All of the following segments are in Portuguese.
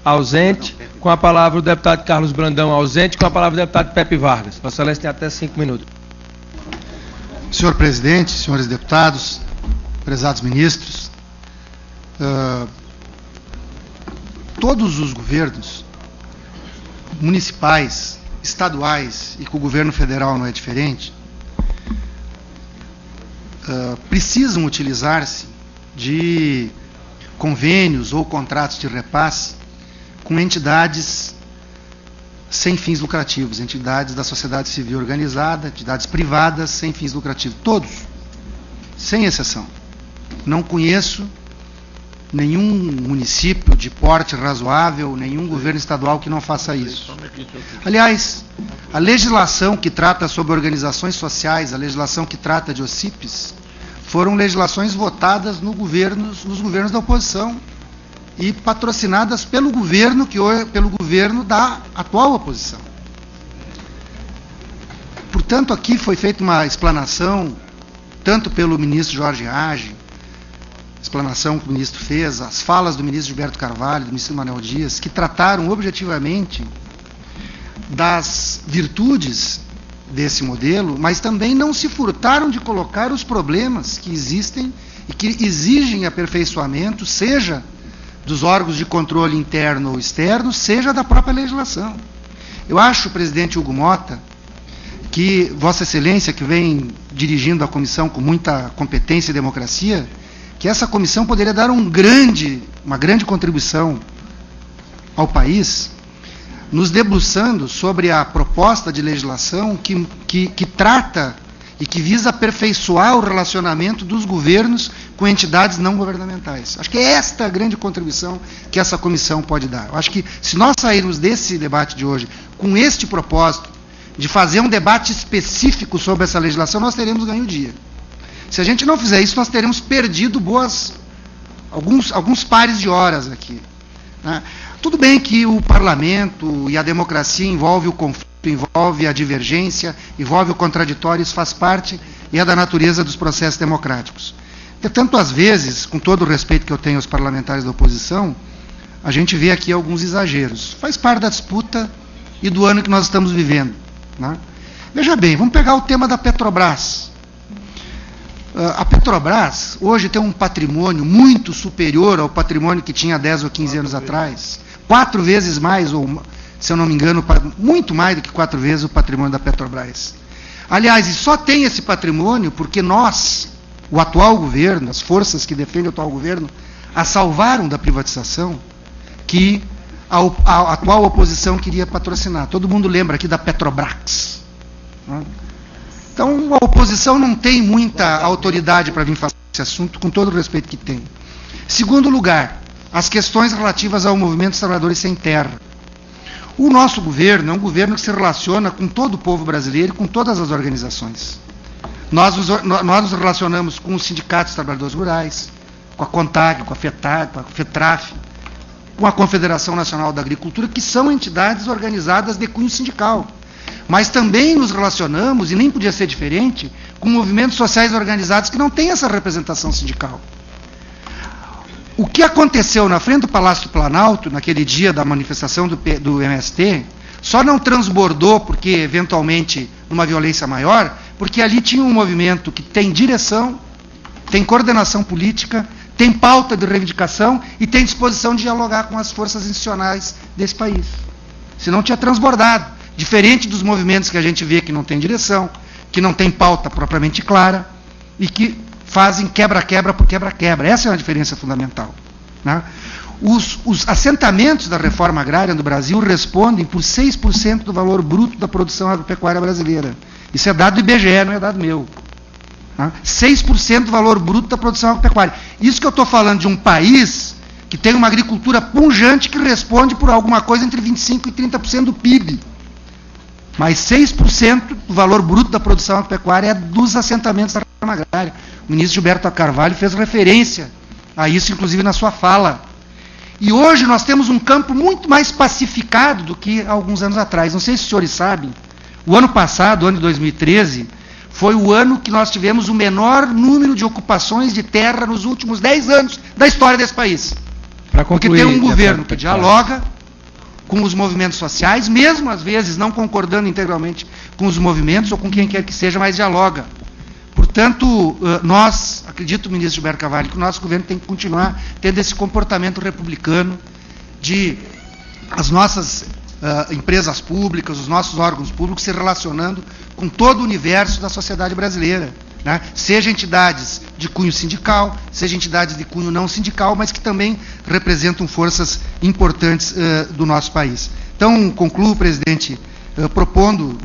ausente. Com a palavra o deputado Carlos Brandão, ausente. Com a palavra o deputado Pepe Vargas. Vossa Excelência tem até 5 minutos. Senhor presidente, senhores deputados, prezados ministros, todos os governos municipais, estaduais e com o governo federal não é diferente, precisam utilizar-se de convênios ou contratos de repasse com entidades sem fins lucrativos, entidades da sociedade civil organizada, entidades privadas sem fins lucrativos, todos, sem exceção. Não conheço nenhum município de porte razoável, nenhum governo estadual que não faça isso. Aliás, a legislação que trata sobre organizações sociais, a legislação que trata de OCIPs, foram legislações votadas nos governos da oposição e patrocinadas pelo governo da atual oposição. Portanto, aqui foi feita uma explanação, tanto pelo ministro Jorge Hage, explanação que o ministro fez, as falas do ministro Gilberto Carvalho, do ministro Manuel Dias, que trataram objetivamente das virtudes desse modelo, mas também não se furtaram de colocar os problemas que existem e que exigem aperfeiçoamento, seja dos órgãos de controle interno ou externo, seja da própria legislação. Eu acho, presidente Hugo Mota, que Vossa Excelência, que vem dirigindo a comissão com muita competência e democracia, que essa comissão poderia dar uma grande contribuição ao país, nos debruçando sobre a proposta de legislação que trata e que visa aperfeiçoar o relacionamento dos governos com entidades não governamentais. Acho que é esta a grande contribuição que essa comissão pode dar. Eu acho que se nós sairmos desse debate de hoje com este propósito de fazer um debate específico sobre essa legislação, nós teremos ganho o dia. Se a gente não fizer isso, nós teremos perdido alguns pares de horas aqui, né? Tudo bem que o parlamento e a democracia envolve o conflito, envolve a divergência, envolve o contraditório, isso faz parte e é da natureza dos processos democráticos. Portanto, às vezes, com todo o respeito que eu tenho aos parlamentares da oposição, a gente vê aqui alguns exageros. Faz parte da disputa e do ano que nós estamos vivendo, né? Veja bem, vamos pegar o tema da Petrobras. A Petrobras hoje tem um patrimônio muito superior ao patrimônio que tinha 10 ou 15 anos atrás. 4 vezes mais, ou, se eu não me engano, muito mais do que 4 vezes o patrimônio da Petrobras. Aliás, e só tem esse patrimônio porque nós, o atual governo, as forças que defendem o atual governo, a salvaram da privatização que a atual oposição queria patrocinar. Todo mundo lembra aqui da Petrobras, né? Então, a oposição não tem muita autoridade para vir falar esse assunto, com todo o respeito que tem. Segundo lugar, as questões relativas ao movimento dos trabalhadores sem terra. O nosso governo é um governo que se relaciona com todo o povo brasileiro e com todas as organizações. Nós nos relacionamos com os sindicatos de trabalhadores rurais, com a CONTAG, com a FETAG, com a FETRAF, com a Confederação Nacional da Agricultura, que são entidades organizadas de cunho sindical. Mas também nos relacionamos, e nem podia ser diferente, com movimentos sociais organizados que não têm essa representação sindical. O que aconteceu na frente do Palácio do Planalto, naquele dia da manifestação do MST, só não transbordou, porque eventualmente numa violência maior, porque ali tinha um movimento que tem direção, tem coordenação política, tem pauta de reivindicação e tem disposição de dialogar com as forças institucionais desse país. Senão tinha transbordado. Diferente dos movimentos que a gente vê que não tem direção, que não tem pauta propriamente clara e que fazem quebra-quebra por quebra-quebra. Essa é uma diferença fundamental, né? Os assentamentos da reforma agrária no Brasil respondem por 6% do valor bruto da produção agropecuária brasileira. Isso é dado do IBGE, não é dado meu, né? 6% do valor bruto da produção agropecuária. Isso que eu estou falando de um país que tem uma agricultura pujante que responde por alguma coisa entre 25% e 30% do PIB. Mas 6% do valor bruto da produção agropecuária é dos assentamentos da reforma agrária. O ministro Gilberto Carvalho fez referência a isso, inclusive, na sua fala. E hoje nós temos um campo muito mais pacificado do que há alguns anos atrás. Não sei se os senhores sabem, o ano passado, o ano de 2013, foi o ano que nós tivemos o menor número de ocupações de terra nos últimos 10 anos da história desse país. Porque tem um governo que dialoga, com os movimentos sociais, mesmo às vezes não concordando integralmente com os movimentos ou com quem quer que seja, mas dialoga. Portanto, nós, acredito, ministro Gilberto Carvalho, que o nosso governo tem que continuar tendo esse comportamento republicano de as nossas empresas públicas, os nossos órgãos públicos se relacionando com todo o universo da sociedade brasileira, né? Seja entidades de cunho sindical, seja entidades de cunho não sindical, mas que também representam forças importantes do nosso país. Então, concluo, presidente, propondo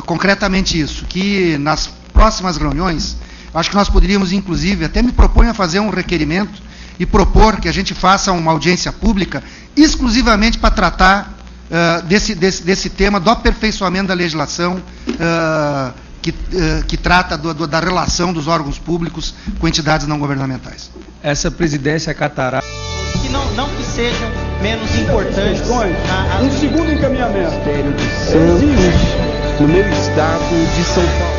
concretamente isso, que nas próximas reuniões, acho que nós poderíamos, inclusive, até me proponho a fazer um requerimento e propor que a gente faça uma audiência pública exclusivamente para tratar desse tema do aperfeiçoamento da legislação que trata da relação dos órgãos públicos com entidades não governamentais. Essa presidência acatará. Que não que sejam menos importantes. Um segundo encaminhamento. Ministério de Santos, no meu estado de São Paulo.